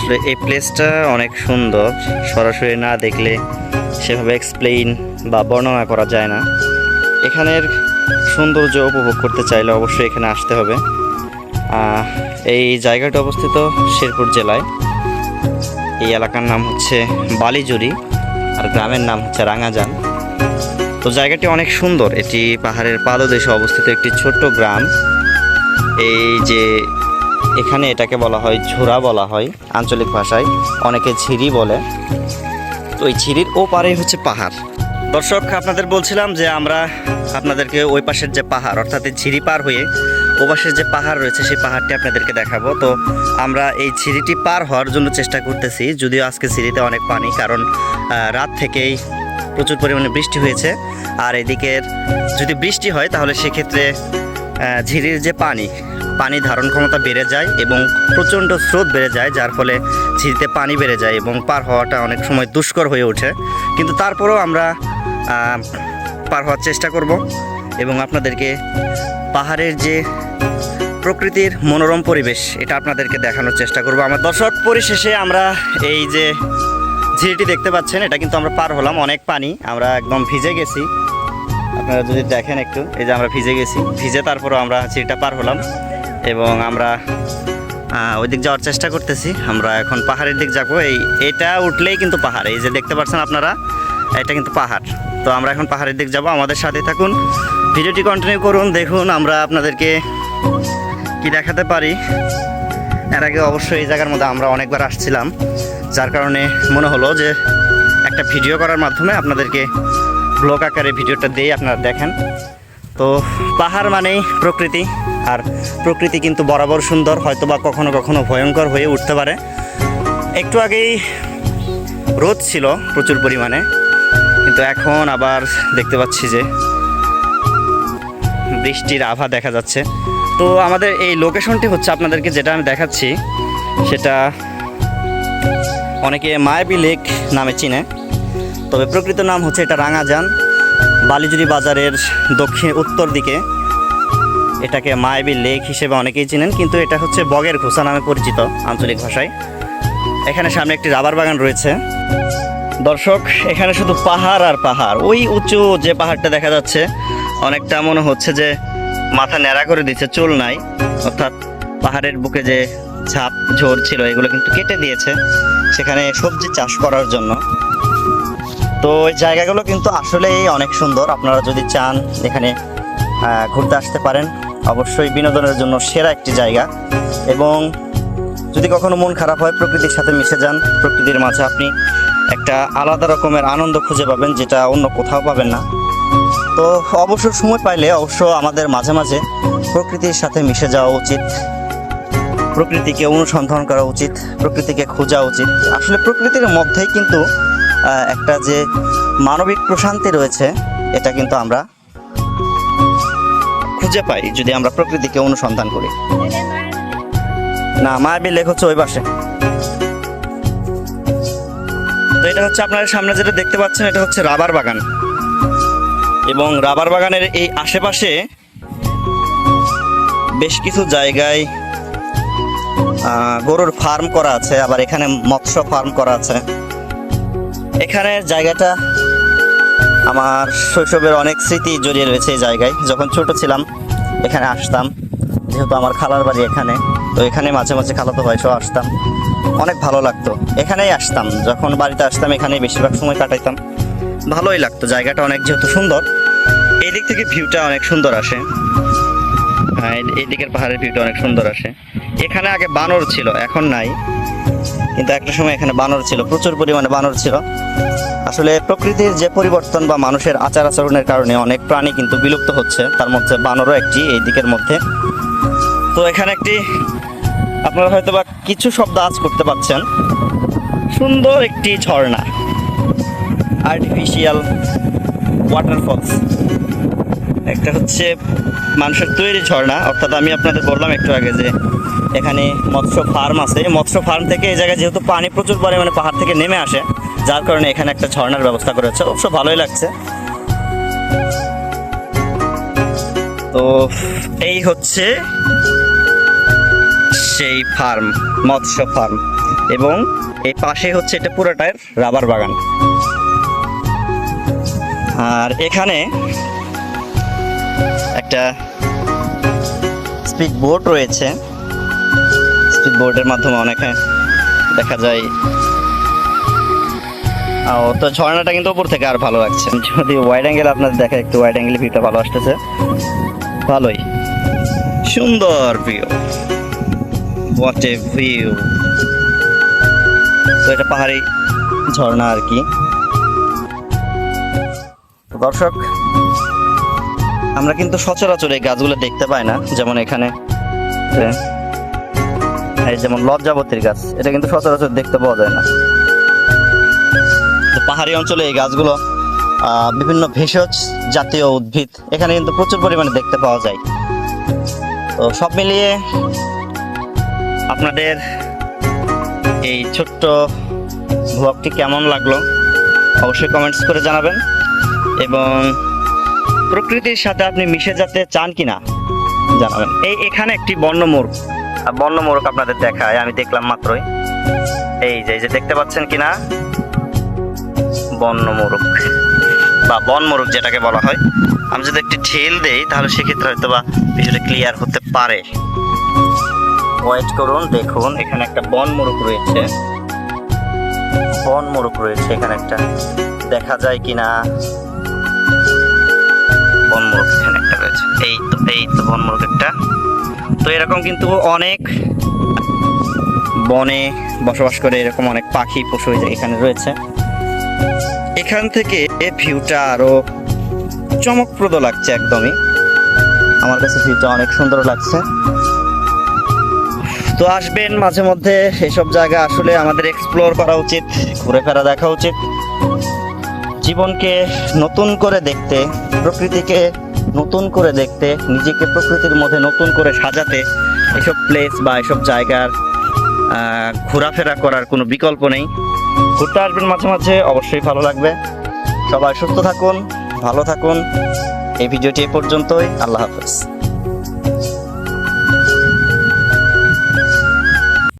আসলে এই প্লেসটা অনেক সুন্দর, সরাসরি না দেখলে সেভাবে এক্সপ্লেইন বা বর্ণনা করা যায় না। এখানের সৌন্দর্য উপভোগ করতে চাইলে অবশ্যই এখানে আসতে হবে। এই জায়গাটা অবস্থিত শেরপুর জেলায়। এই এলাকার নাম হচ্ছে বালিজুরি আর গ্রামের নাম হচ্ছে রাঙাজান। তো জায়গাটি অনেক সুন্দর, এটি পাহাড়ের পাদদেশে অবস্থিত একটি ছোট্ট গ্রাম। এই যে এখানে এটাকে বলা হয় ঝোড়া বলা হয় আঞ্চলিক ভাষায়, অনেকে ঝিরি বলে। তো এই ঝিরির ও পারে হচ্ছে পাহাড়। দর্শক, আপনাদের বলছিলাম যে আমরা আপনাদেরকে ওই পাশের যে পাহাড় অর্থাৎ ঝিরি পার হয়ে ও পাশের যে পাহাড় রয়েছে সেই পাহাড়টি আপনাদেরকে দেখাবো। তো আমরা এই ঝিরিটি পার হওয়ার জন্য চেষ্টা করতেছি, যদিও আজকে ঝিরিতে অনেক পানি, কারণ রাত থেকেই প্রচুর পরিমাণে বৃষ্টি হয়েছে। আর এদিকের যদি বৃষ্টি হয় তাহলে সেক্ষেত্রে ঝিরির যে পানি ধারণ ক্ষমতা বেড়ে যায় এবং প্রচণ্ড স্রোত বেড়ে যায়, যার ফলে ঝিরিতে পানি বেড়ে যায় এবং পার হওয়াটা অনেক সময় দুষ্কর হয়ে ওঠে। কিন্তু তারপরেও আমরা পার হওয়ার চেষ্টা করব এবং আপনাদেরকে পাহাড়ের যে প্রকৃতির মনোরম পরিবেশ এটা আপনাদেরকে দেখানোর চেষ্টা করব। আমার দর্শক, পরিশেষে আমরা এই যে ঝিরিটি দেখতে পাচ্ছেন এটা কিন্তু আমরা পার হলাম। অনেক পানি, আমরা একদম ভিজে গেছি। আপনারা যদি দেখেন একটু, এই যে আমরা ভিজে গেছি, ভিজে তারপরেও আমরা ঝিরিটা পার হলাম এবং আমরা ওই দিক যাওয়ার চেষ্টা করতেছি। আমরা এখন পাহাড়ের দিক যাবো। এটা উঠলেই কিন্তু পাহাড়, এই যে দেখতে পাচ্ছেন আপনারা, এটা কিন্তু পাহাড়। তো আমরা এখন পাহাড়ের দিক যাব, আমাদের সাথে থাকুন, ভিডিওটি কন্টিনিউ করুন। দেখুন আমরা আপনাদেরকে কি দেখাতে পারি। এর আগে অবশ্যই এই জায়গার মধ্যে আমরা অনেকবার আসছিলাম, যার কারণে মনে হলো যে একটা ভিডিও করার মাধ্যমে আপনাদেরকে ব্লগ আকারে ভিডিওটা দিয়ে আপনারা দেখেন। তো পাহাড় মানেই প্রকৃতি, আর প্রকৃতি কিন্তু বরাবর সুন্দর, হয়তোবা কখনো কখনো ভয়ঙ্কর হয়ে উঠতে পারে। একটু আগেই রোদ ছিল প্রচুর পরিমাণে, কিন্তু এখন আবার দেখতে পাচ্ছি যে বৃষ্টির আভা দেখা যাচ্ছে। তো আমাদের এই লোকেশনটি হচ্ছে আপনাদেরকে যেটা আমি দেখাচ্ছি সেটা অনেকে মায়াবী লেক নামে চিনে, তবে প্রকৃত নাম হচ্ছে এটা রাঙাজান। বালিজুরি বাজারের উত্তর দিকে এটাকে মায়াবী লেক হিসেবে অনেকেই চিনেন, কিন্তু এটা হচ্ছে বগের খোসা নামে পরিচিত আঞ্চলিক ভাষায়। এখানে সামনে একটি রাবার বাগান রয়েছে। দর্শক, এখানে শুধু পাহাড় আর পাহাড়। ওই উঁচু যে পাহাড়টা দেখা যাচ্ছে অনেকটা মনে হচ্ছে যে মাথা ন্যাড়া করে দিচ্ছে, চুল নাই, অর্থাৎ পাহাড়ের বুকে যে ঝাপ ঝোড় ছিল এগুলো কিন্তু কেটে দিয়েছে সেখানে সবজি চাষ করার জন্য। তো ওই জায়গাগুলো কিন্তু আসলেই অনেক সুন্দর। আপনারা যদি চান এখানে ঘুরতে আসতে পারেন, অবশ্যই বিনোদনের জন্য সেরা একটি জায়গা। এবং যদি কখনো মন খারাপ হয় প্রকৃতির সাথে মিশে যান, প্রকৃতির মাঝে আপনি একটা আলাদা রকমের আনন্দ খুঁজে পাবেন, যেটা অন্য কোথাও পাবেন না। তো অবসর সময় পাইলে অবশ্য আমাদের মাঝে মাঝে প্রকৃতির সাথে মিশে যাওয়া উচিত, প্রকৃতিকে অনুসন্ধান করা উচিত, প্রকৃতিকে খোঁজা উচিত। আসলে প্রকৃতির মধ্যেই কিন্তু একটা যে মানবিক প্রশান্তি রয়েছে এটা কিন্তু আমরা খুঁজে পাই যদি আমরা প্রকৃতিকে অনুসন্ধান করি। না, মায়াবী লেক হচ্ছে ওই পাশে। তো এটা হচ্ছে আপনারা সামনে যেটা দেখতে পাচ্ছেন এটা হচ্ছে রাবার বাগান, এবং রাবার বাগানের এই আশেপাশে বেশ কিছু জায়গায় গরুর ফার্ম করা আছে, আবার এখানে মৎস্য ফার্ম করা আছে। এখানে জায়গাটা আমার শৈশবের অনেক স্মৃতি জড়িয়ে রয়েছে এই জায়গায়। যখন ছোট ছিলাম এখানে আসতাম, যেহেতু আমার খালার বাড়ি এখানে, তো এখানে মাঝে মাঝে খালাতো ভাইসহ আসতাম, অনেক ভালো লাগতো। এখানেই আসতাম, যখন বাড়িতে আসতাম এখানেই বেশিরভাগ সময় কাটাইতাম, ভালোই লাগতো। জায়গাটা অনেক যেহেতু সুন্দর, এই দিক থেকে ভিউটা অনেক সুন্দর আসে। হ্যাঁ, এই দিকের পাহাড়ের ভিউটা অনেক সুন্দর আসে। এখানে আগে বানর ছিল, এখন নাই, কিন্তু একটা সময় এখানে বানর ছিল, প্রচুর পরিমাণে বানর ছিল। আসলে প্রকৃতির যে পরিবর্তন বা মানুষের আচার আচরণের কারণে অনেক প্রাণী কিন্তু বিলুপ্ত হচ্ছে, তার মধ্যে বানরও একটি এই দিকের মধ্যে। তো এখানে একটি আপনারা হয়তো বা কিছু শব্দ আজ করতে পাচ্ছেন, সুন্দর একটি ঝর্ণা, আর্টিফিশিয়াল ওয়াটারফলস। একটা হচ্ছে মানুষের তৈরি ঝর্ণা, অর্থাৎ আমি আপনাদের বললাম একটু আগে যে এখানে মৎস্য ফার্ম আছে। মৎস্য ফার্ম থেকে এই জায়গায় যেহেতু পানি প্রচুর পরিমাণে পাহাড় থেকে নেমে আসে, যার কারণে এখানে একটা ঝর্ণার ব্যবস্থা করেছে, অবশ্য ভালোই লাগছে। তো এই হচ্ছে সেই ফার্ম, মৎস্য ফার্ম, এবং এই পাশে হচ্ছে এটা পুরোটাই রাবার বাগান। আর এখানে একটা স্পিড বোট রয়েছে। স্পিড বোটের মাধ্যমে অনেকে দেখা যায়। ও তো ঝর্ণাটা কিন্তু উপর থেকে আর ভালো লাগছে। যদি ওয়াইড অ্যাঙ্গেল আপনাদের দেখা, একটু ওয়াইড অ্যাঙ্গেলে ভিউটা ভালো আসতেছে, ভালোই সুন্দর ভিউ। What a view. তো এটা পাহাড়ি ঝর্ণা আর কি। তো দর্শক, আমরা কিন্তু সচরাচর এই গাছগুলো দেখতে পাই না। যেমন এখানে এই যেমন লজ্জাবতীর গাছ, এটা কিন্তু সচরাচর দেখতে পাওয়া যায় না। তো পাহাড়ি অঞ্চলে এই গাছগুলো বিভিন্ন ভেষজ জাতীয় উদ্ভিদ এখানে কিন্তু প্রচুর পরিমাণে দেখতে পাওয়া যায়। তো সব মিলিয়ে আপনাদের এই ছোট্ট ব্লগটি কেমন লাগলো অবশ্যই কমেন্টস করে জানাবেন, এবং প্রকৃতির সাথে আপনি মিশে যেতে চান কিনা জানাবেন। এখানে একটি বন্য মোরগ আপনাদের দেখায়, আমি দেখলাম মাত্রই। এই যে দেখতে পাচ্ছেন কিনা, বন্য মোরগ বা বন মোরগ যেটাকে বলা হয়। আমি যদি একটি ঢিল দেই তাহলে সেক্ষেত্রে হয়তো বা বিষয়টা ক্লিয়ার হতে পারে। ওয়েট করুন, দেখুন এখানে একটা বন মোরগ রয়েছে। এখানে একটা দেখা যায় কিনা। বন মোরগ এখানে একটা রয়েছে। এই তো বন মোরগ একটা। তো এরকম কিন্তু অনেক বনে বসবাস করে এরকম অনেক পাখি পশু এখানে রয়েছে। এখান থেকে ভিউটা আরো চমকপ্রদ লাগছে। একদমই আমার কাছে ভিউটা অনেক সুন্দর লাগছে। তো আসবেন মাঝে মধ্যে এসব জায়গা, আসলে আমাদের এক্সপ্লোর করা উচিত, ঘুরে ফেরা দেখা উচিত। জীবনকে নতুন করে দেখতে, প্রকৃতিকে নতুন করে দেখতে, নিজেকে প্রকৃতির মধ্যে নতুন করে সাজাতে এসব প্লেস বা এসব জায়গার ঘোরাফেরা করার কোনো বিকল্প নেই। ঘুরতে আসবেন মাঝে মাঝে, অবশ্যই ভালো লাগবে। সবাই সুস্থ থাকুন, ভালো থাকুন। এই ভিডিওটি এ পর্যন্তই। আল্লাহ হাফেজ।